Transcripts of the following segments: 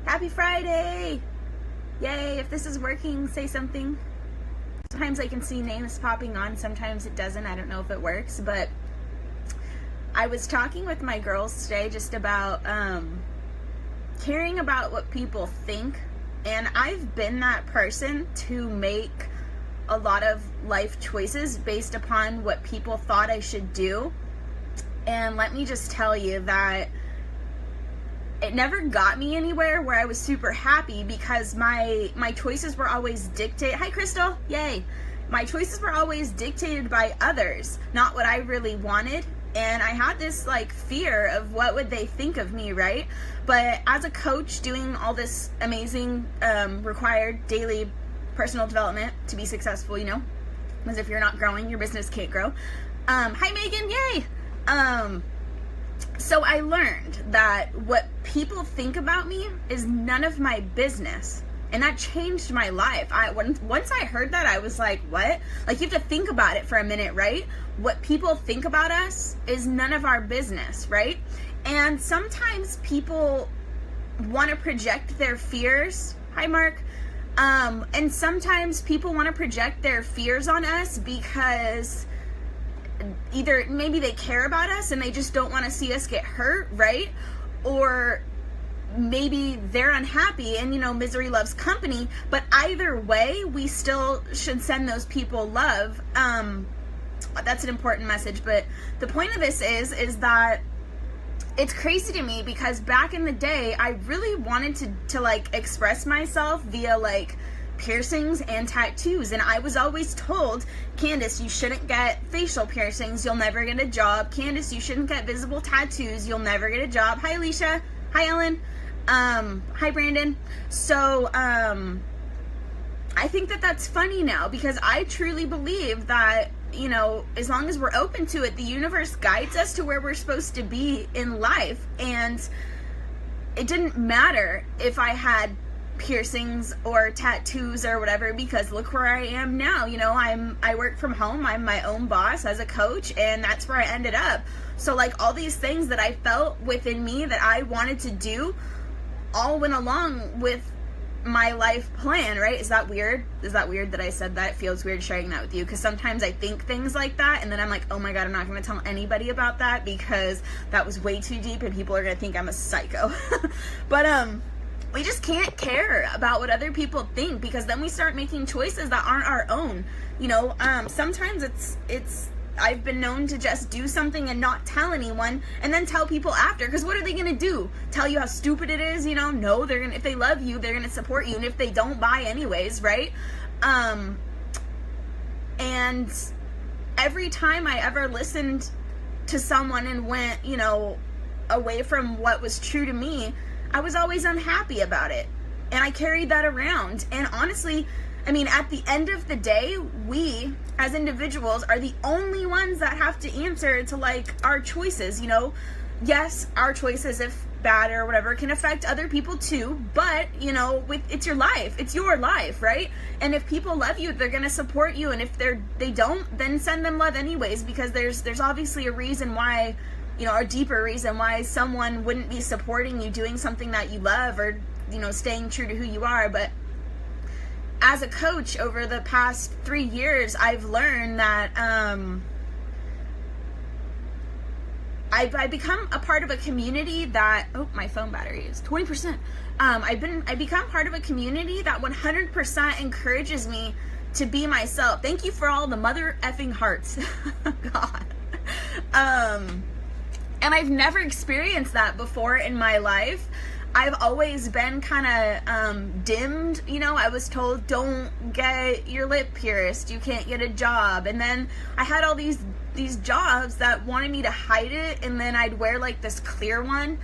Happy Friday! Yay, if this is working, say something. Sometimes I can see names popping on, sometimes it doesn't. I don't know if it works, but I was talking with my girls today just about caring about what people think, and I've been that person to make a lot of life choices based upon what people thought I should do. And let me just tell you that it never got me anywhere where I was super happy, because my choices were always dictated. Hi, Crystal. Yay. My choices were always dictated by others, not what I really wanted. And I had this like fear of what would they think of me, right? But as a coach doing all this amazing required daily personal development to be successful, you know, because if you're not growing, your business can't grow. Hi, Megan. Yay. So I learned that what people think about me is none of my business. And that changed my life. Once I heard that, I was like, what? Like, you have to think about it for a minute, right? What people think about us is none of our business, right? And sometimes people want to project their fears. Hi, Mark. And sometimes people want to project their fears on us because either maybe they care about us and they just don't want to see us get hurt, right? Or maybe they're unhappy and, you know, misery loves company. But either way, we still should send those people love. That's an important message. But the point of this is that it's crazy to me, because back in the day, I really wanted to like express myself via like piercings and tattoos, and I was always told, Candace, you shouldn't get facial piercings, you'll never get a job. Candace, you shouldn't get visible tattoos, you'll never get a job. Hi, Alicia. Hi, Ellen. Hi, Brandon. So I think that that's funny now, because I truly believe that, you know, as long as we're open to it, the universe guides us to where we're supposed to be in life. And it didn't matter if I had piercings or tattoos or whatever, because look where I am now. You know, I work from home, I'm my own boss as a coach, and that's where I ended up. So like all these things that I felt within me that I wanted to do all went along with my life plan, right? Is that weird? Is that weird that I said that? It feels weird sharing that with you, because sometimes I think things like that and then I'm like, oh my god, I'm not going to tell anybody about that because that was way too deep and people are going to think I'm a psycho. But we just can't care about what other people think, because then we start making choices that aren't our own. You know, sometimes it's I've been known to just do something and not tell anyone and then tell people after, because what are they going to do? Tell you how stupid it is? You know, no, they're going to, if they love you, they're going to support you, and if they don't, buy anyways, right? And every time I ever listened to someone and went, you know, away from what was true to me, I was always unhappy about it, and I carried that around. And honestly, I mean, at the end of the day, we as individuals are the only ones that have to answer to like our choices. You know, yes, our choices, if bad or whatever, can affect other people too, but you know, it's your life, it's your life, right? And if people love you, they're gonna support you, and if they don't, then send them love anyways, because there's obviously a reason why, you know, a deeper reason why someone wouldn't be supporting you doing something that you love, or, you know, staying true to who you are. But as a coach over the past 3 years, I've learned that I've become a part of a community that, oh, my phone battery is 20%. I've become part of a community that 100% encourages me to be myself. Thank you for all the mother effing hearts. God. And I've never experienced that before in my life. I've always been kind of dimmed, you know. I was told, don't get your lip pierced, you can't get a job. And then I had all these jobs that wanted me to hide it, and then I'd wear like this clear one,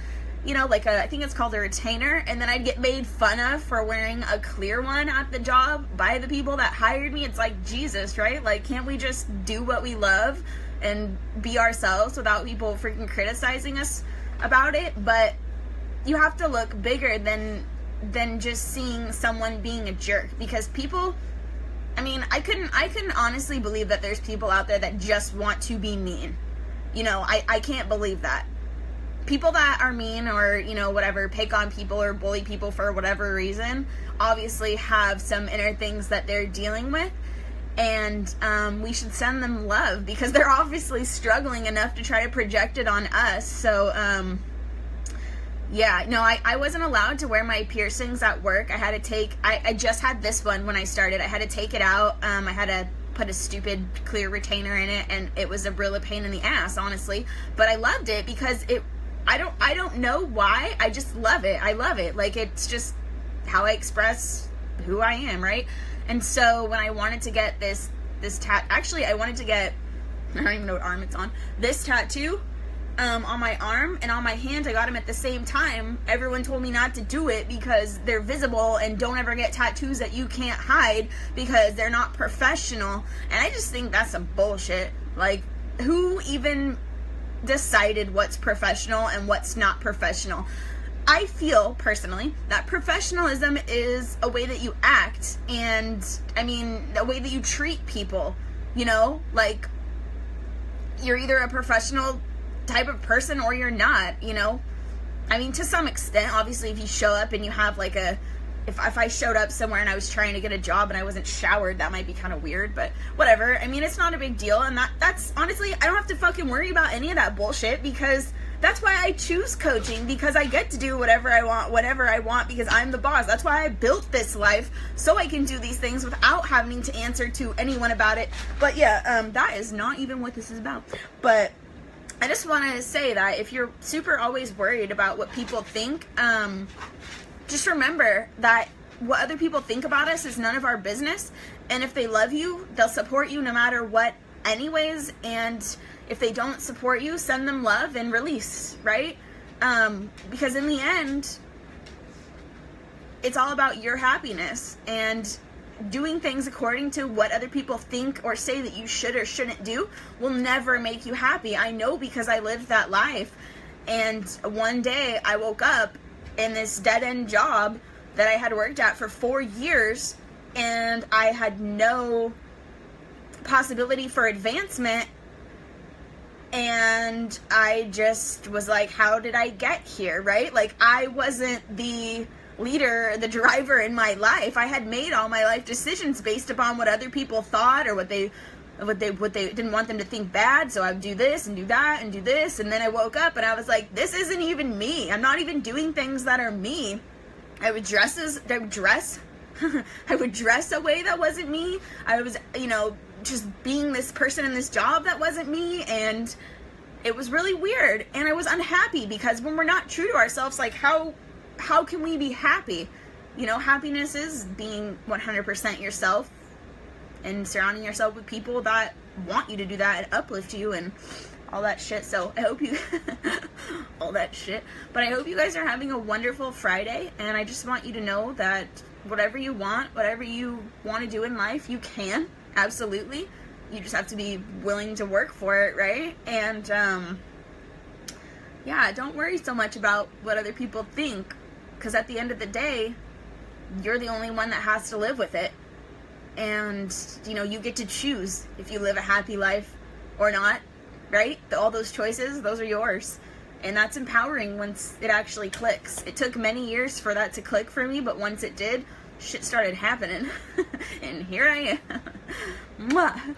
you know, like I think it's called a retainer, and then I'd get made fun of for wearing a clear one at the job by the people that hired me. It's like, Jesus, right? Like, can't we just do what we love and be ourselves without people freaking criticizing us about it? But you have to look bigger than just seeing someone being a jerk, because people, I mean, I couldn't honestly believe that there's people out there that just want to be mean. You know, I can't believe that. people that are mean or, you know, whatever, pick on people or bully people for whatever reason, obviously have some inner things that they're dealing with. And we should send them love because they're obviously struggling enough to try to project it on us. So, yeah, no, I wasn't allowed to wear my piercings at work. I had to take, I just had this one when I started. I had to take it out. I had to put a stupid clear retainer in it, and it was a real pain in the ass, honestly. But I loved it because I don't know why. I just love it. I love it. Like, it's just how I express who I am, right? And so when I wanted to get this actually I wanted to get, I don't even know what arm it's on, this tattoo on my arm and on my hand. I got them at the same time. Everyone told me not to do it because they're visible, and don't ever get tattoos that you can't hide because they're not professional. And I just think that's some bullshit. Like, who even decided what's professional and what's not professional? I feel, personally, that professionalism is a way that you act, and, I mean, a way that you treat people, you know? Like, you're either a professional type of person or you're not, you know? I mean, to some extent, obviously, if you show up and you have, like, if I showed up somewhere and I was trying to get a job and I wasn't showered, that might be kind of weird, but whatever. I mean, it's not a big deal, and that's, honestly, I don't have to fucking worry about any of that bullshit, because that's why I choose coaching, because I get to do whatever I want, whenever I want, because I'm the boss. That's why I built this life, so I can do these things without having to answer to anyone about it. But yeah, that is not even what this is about. But I just want to say that if you're super always worried about what people think, just remember that what other people think about us is none of our business. And if they love you, they'll support you no matter what anyways. And if they don't support you, send them love and release, right? Because in the end, it's all about your happiness, and doing things according to what other people think or say that you should or shouldn't do will never make you happy. I know, because I lived that life. And one day I woke up in this dead-end job that I had worked at for 4 years, and I had no possibility for advancement. And I just was like, how did I get here, right? Like, I wasn't the leader, the driver in my life. I had made all my life decisions based upon what other people thought, or what they didn't want them to think bad. So I would do this and do that and do this. And then I woke up and I was like, this isn't even me. I'm not even doing things that are me. I would dress I would dress a way that wasn't me. I was, you know, just being this person in this job that wasn't me, and it was really weird, and I was unhappy, because when we're not true to ourselves, like, how can we be happy? You know, happiness is being 100% yourself and surrounding yourself with people that want you to do that and uplift you and all that shit. So I hope you all that shit, but I hope you guys are having a wonderful Friday, and I just want you to know that whatever you want to do in life, you can. Absolutely. You just have to be willing to work for it, right? And yeah, don't worry so much about what other people think, because at the end of the day, you're the only one that has to live with it. And, you know, you get to choose if you live a happy life or not, right? All those choices, those are yours. And that's empowering once it actually clicks. It took many years for that to click for me, but once it did, shit started happening. And here I am. Mwah.